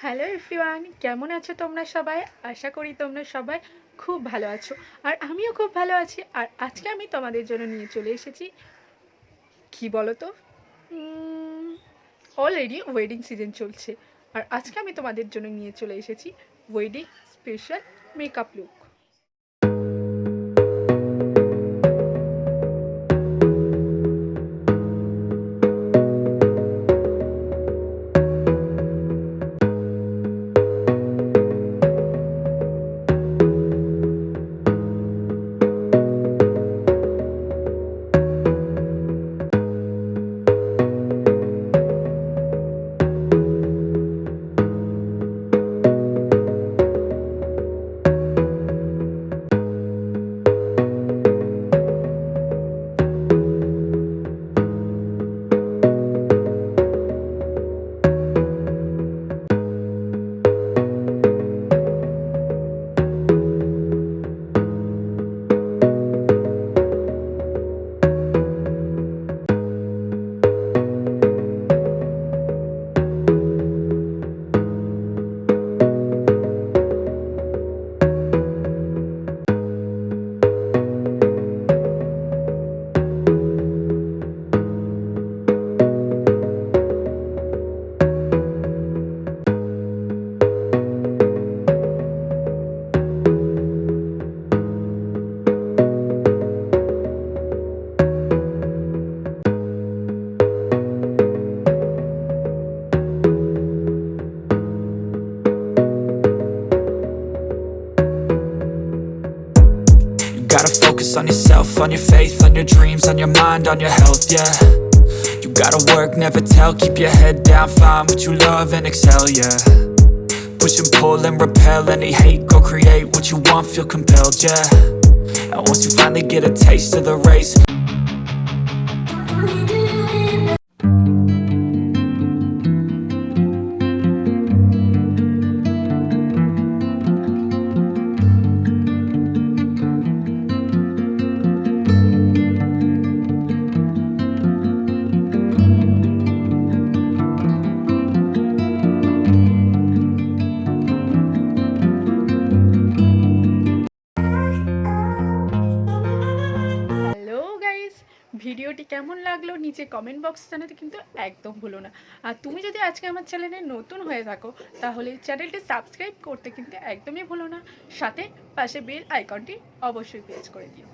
Hello everyone, কেমন আছো তোমরা সবাই? আশা করি তোমরা সবাই খুব ভালো আছো, আর আমিও খুব ভালো আছি। আর আজকে আমি তোমাদের জন্য নিয়ে চলে এসেছি কি বলো তো, অলরেডি ওয়েডিং সিজন চলছে, আর আজকে আমি তোমাদের জন্য নিয়ে চলে এসেছি wedding special makeup look. Gotta focus on yourself, on your faith, on your dreams, on your mind, on your health, yeah. You gotta work, never tell, keep your head down, find what you love and excel, yeah. Push and pull and repel any hate, go create what you want, feel compelled, yeah. And once you finally get a taste of the race, hello guys, ভিডিওটি কেমন লাগলো নিচে comment box জানাতে কিন্তু একদম ভুলো না। আর তুমি যদি আজকে আমার চ্যানেলে নতুন হয়ে থাকো তাহলে চ্যানেলটি সাবস্ক্রাইব করতে কিন্তু একদমই ভুলো না, সাথে পাশে বেল আইকনটি অবশ্যই প্রেস করে দিও।